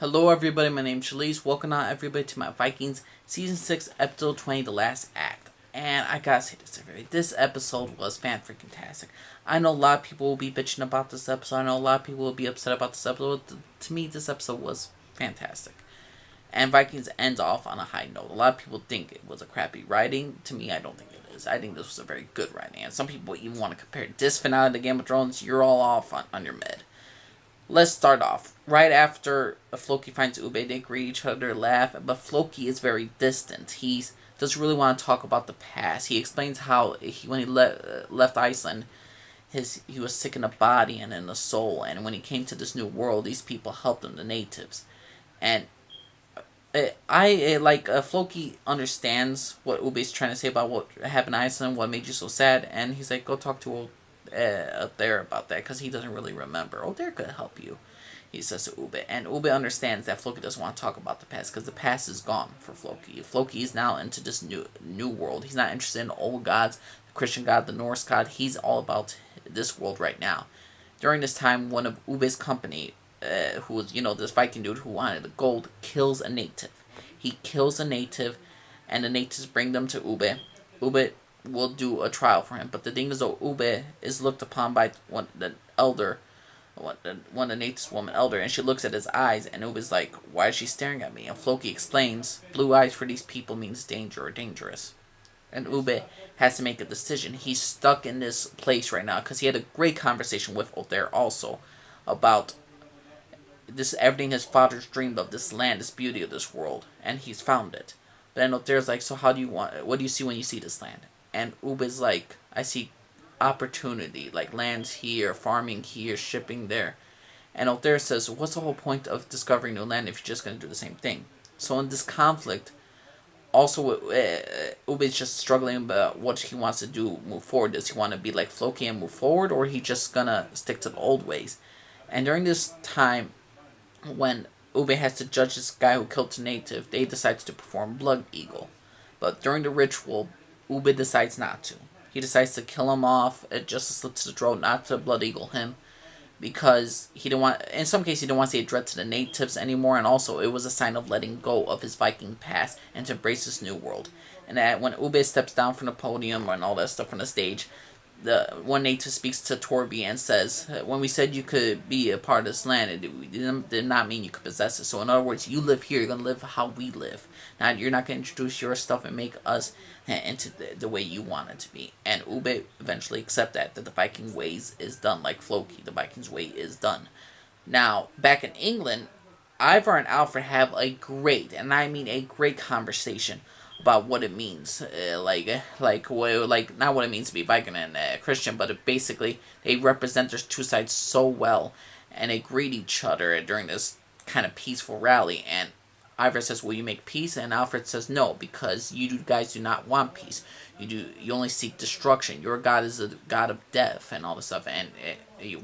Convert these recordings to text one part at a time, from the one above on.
Hello everybody, my name's Shalise. Welcome on everybody to my Vikings Season 6, Episode 20, The Last Act. And I gotta say this episode was fan-freaking-tastic. I know a lot of people will be bitching about this episode. I know a lot of people will be upset about this episode. To me, this episode was fantastic. And Vikings ends off on a high note. A lot of people think it was a crappy writing. To me, I don't think it is. I think this was a very good writing. And some people even want to compare this finale to Game of Thrones. You're all off on your mid. Let's start off. Right after Floki finds Ube, they greet each other, laugh, but Floki is very distant. He doesn't really want to talk about the past. He explains how when he left Iceland, he was sick in the body and in the soul, and when he came to this new world, these people helped him, the natives. And Floki understands what Ube is trying to say about what happened in Iceland, what made you so sad, and he's like, go talk to Odair about that, because he doesn't really remember. Odair could help you, he says to Ube. And Ube understands that Floki doesn't want to talk about the past, because the past is gone for Floki. Floki is now into this new world. He's not interested in the old gods, the Christian god, the Norse god. He's all about this world right now. During this time, one of Ube's company, who was, this Viking dude who wanted the gold, kills a native. He kills a native, and the natives bring them to Ube. Ube will do a trial for him, but the thing is, though, Ube is looked upon by one of the natives woman elder, and she looks at his eyes, and Ube's like, why is she staring at me? And Floki explains, blue eyes for these people means danger or dangerous. And Ube has to make a decision. He's stuck in this place right now, because he had a great conversation with Odair also, about this, everything his father's dreamed of, this land, this beauty of this world, and he's found it. But then Odair's like, so what do you see when you see this land? And Ube's like, I see opportunity, like lands here, farming here, shipping there. And Odair says, what's the whole point of discovering new land if you're just going to do the same thing? So in this conflict, also Ube's just struggling about what he wants to do, move forward. Does he want to be like Floki and move forward, or he just going to stick to the old ways? And during this time, when Ube has to judge this guy who killed the native, they decide to perform Blood Eagle. But during the ritual, Ube decides not to. He decides to kill him off, just to slit his throat, not to Blood Eagle him, because he didn't want, in some cases, he didn't want to say a threat to the natives anymore, and also it was a sign of letting go of his Viking past and to embrace this new world. And that when Ube steps down from the podium and all that stuff from the stage, the one native speaks to Torby and says, when we said you could be a part of this land, it did not mean you could possess it. So in other words, you live here, you're going to live how we live. Now, you're not going to introduce your stuff and make us into the way you want it to be. And Ube eventually accepts that the Viking ways is done, like Floki, the Vikings way is done. Now, back in England, Ivar and Alfred have a great, and I mean a great conversation about what it means, not what it means to be Viking and Christian, but basically they represent their two sides so well, and they greet each other during this kind of peaceful rally. And Ivar says, "Will you make peace?" And Alfred says, "No, because you guys do not want peace. You only seek destruction. Your God is the God of death and all this stuff. And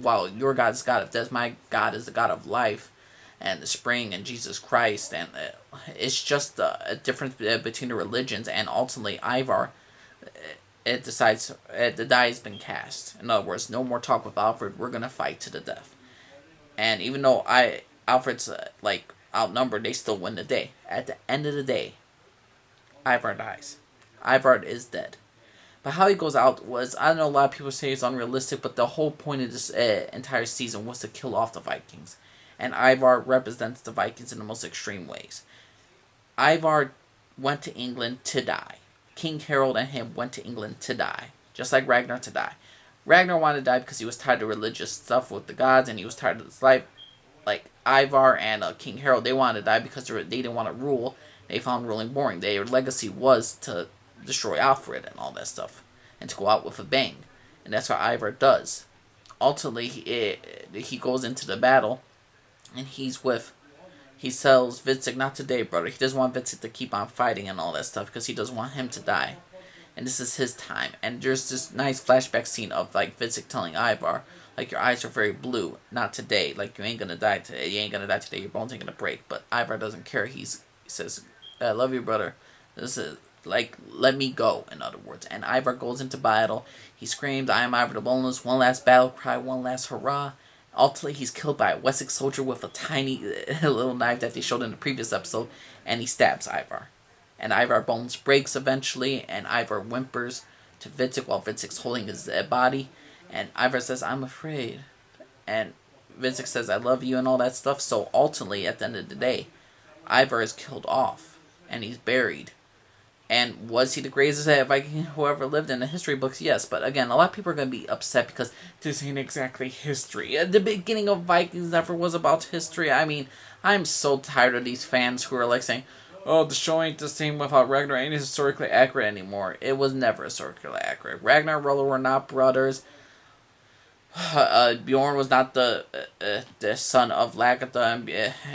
while your God is the God of death, my God is the God of life and the spring and Jesus Christ." And it's just a difference between the religions. And ultimately, Ivar it decides the die has been cast. In other words, no more talk with Alfred. We're gonna fight to the death. And even though Alfred's outnumbered, they still win the day. At the end of the day, Ivar dies. Ivar is dead. But how he goes out was, I know a lot of people say it's unrealistic, but the whole point of this entire season was to kill off the Vikings. And Ivar represents the Vikings in the most extreme ways. Ivar went to England to die. King Harold and him went to England to die. Just like Ragnar to die. Ragnar wanted to die because he was tired of religious stuff with the gods, and he was tired of his life. Like Ivar and King Harold, they wanted to die because they didn't want to rule. They found ruling boring. Their legacy was to destroy Alfred and all that stuff, and to go out with a bang. And that's what Ivar does. Ultimately, he goes into the battle, and he tells Vidsik, not today, brother. He doesn't want Vidsik to keep on fighting and all that stuff, because he doesn't want him to die. And this is his time. And there's this nice flashback scene of Vidsik telling Ivar, your eyes are very blue. Not today. You ain't gonna die today. You ain't gonna die today. Your bones ain't gonna break. But Ivar doesn't care. He says, I love you, brother. This is let me go, in other words. And Ivar goes into battle. He screams, I am Ivar the Boneless. One last battle cry, one last hurrah. Ultimately, he's killed by a Wessex soldier with a tiny little knife that they showed in the previous episode, and he stabs Ivar. And Ivar bones breaks eventually, and Ivar whimpers to Vitzik while Vitzik's holding his dead body. And Ivar says, "I'm afraid." And Vitzik says, "I love you," and all that stuff. So ultimately, at the end of the day, Ivar is killed off, and he's buried. And was he the greatest Viking who ever lived in the history books? Yes, but again, a lot of people are going to be upset because this ain't exactly history. The beginning of Vikings never was about history. I mean, I'm so tired of these fans who are like saying, "Oh, the show ain't the same without Ragnar, ain't historically accurate anymore." It was never historically accurate. Ragnar and Rollo were not brothers. Bjorn was not the son of Lagatha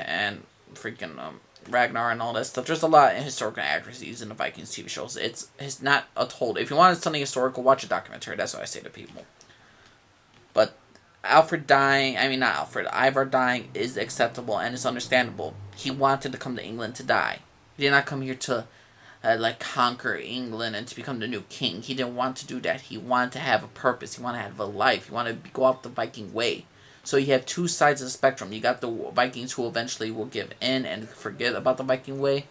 and freaking Ragnar and all that stuff. There's a lot of historical accuracies in the Vikings TV shows. It's not a told. If you want something historical, watch a documentary. That's what I say to people. But Alfred dying, I mean not Alfred, Ivar dying is acceptable and it's understandable. He wanted to come to England to die. He did not come here to conquer England and to become the new king. He didn't want to do that. He wanted to have a purpose. He wanted to have a life. He wanted to go out the Viking way. So you have two sides of the spectrum. You got the Vikings who eventually will give in and forget about the Viking way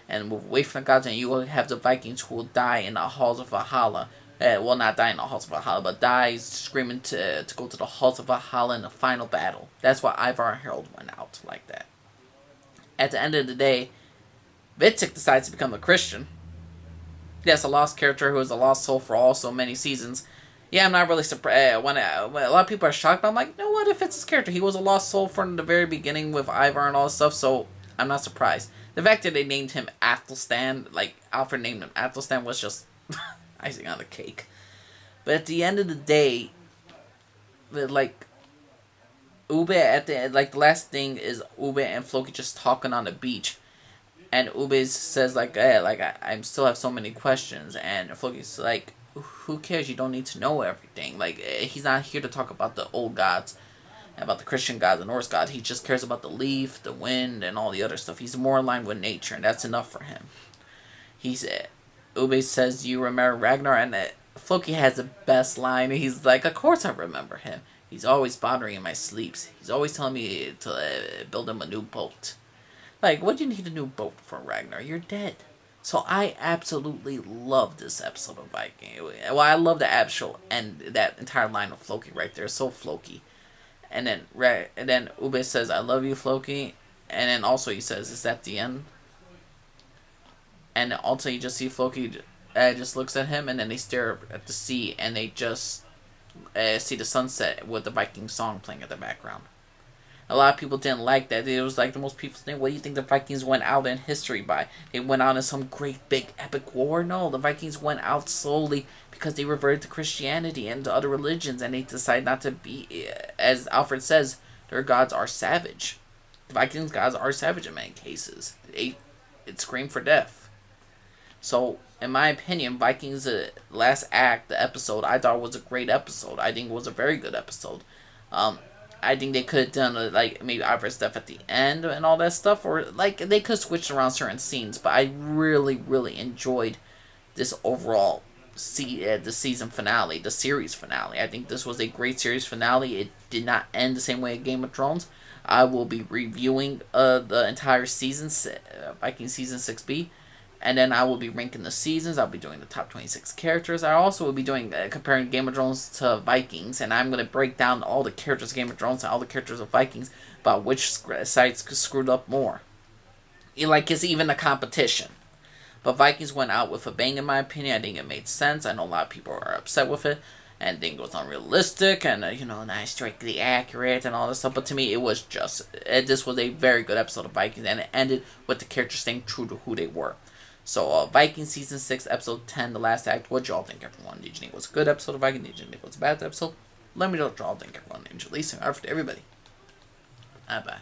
and move away from the gods, and you will have the Vikings who will die in the halls of Valhalla. Well, not die in the halls of Valhalla, but die screaming to go to the halls of Valhalla in the final battle. That's why Ivar and Harold went out like that. At the end of the day, Vitzik decides to become a Christian. Yes, a lost character who is a lost soul for all so many seasons. Yeah, I'm not really surprised. When a lot of people are shocked, but I'm like, you know what? If it's his character, he was a lost soul from the very beginning with Ivar and all this stuff, so I'm not surprised. The fact that they named him Athelstan, like Alfred named him Athelstan, was just icing on the cake. But at the end of the day, like Ube at the the last thing is Ube and Floki just talking on the beach. And Ube says, I still have so many questions. And Floki's like, who cares? You don't need to know everything. He's not here to talk about the old gods, about the Christian gods, the Norse gods. He just cares about the leaf, the wind, and all the other stuff. He's more aligned with nature, and that's enough for him. Ube says, "You remember Ragnar?" And Floki has the best line. He's like, "Of course I remember him. He's always bothering in my sleeps. He's always telling me to build him a new boat." Like, what do you need a new boat for, Ragnar? You're dead. So I absolutely love this episode of Viking. Well, I love the actual and that entire line of Floki right there. So Floki. And then Ube says, "I love you, Floki." And then also he says, "Is that the end?" And also you just see Floki just looks at him, and then they stare at the sea, and they just see the sunset with the Viking song playing in the background. A lot of people didn't like that. It was like the most people think, what do you think the Vikings went out in history by? They went out in some great big epic war? No, the Vikings went out slowly because they reverted to Christianity and to other religions, and they decided not to be, as Alfred says, their gods are savage. The Vikings' gods are savage in many cases. It screamed for death. So, in my opinion, Vikings' last act, the episode, I thought was a great episode. I think it was a very good episode. I think they could have done maybe Ivars Death at the end and all that stuff, or they could have switched around certain scenes. But I really, really enjoyed this overall the season finale, the series finale. I think this was a great series finale. It did not end the same way as Game of Thrones. I will be reviewing the entire season, Viking season 6B. And then I will be ranking the seasons. I'll be doing the top 26 characters. I also will be doing comparing Game of Thrones to Vikings. And I'm going to break down all the characters of Game of Thrones and all the characters of Vikings about which sites screwed up more. It's even a competition. But Vikings went out with a bang in my opinion. I think it made sense. I know a lot of people are upset with it. And think it was unrealistic and, not strictly accurate and all this stuff. But to me, it was just... this was a very good episode of Vikings. And it ended with the characters staying true to who they were. So, Vikings Season 6, Episode 10, the last act. What y'all think, everyone? Did you think it was a good episode of Vikings? Did you think it was a bad episode? Let me know what y'all think, everyone. And Lisa, and everybody. Bye-bye.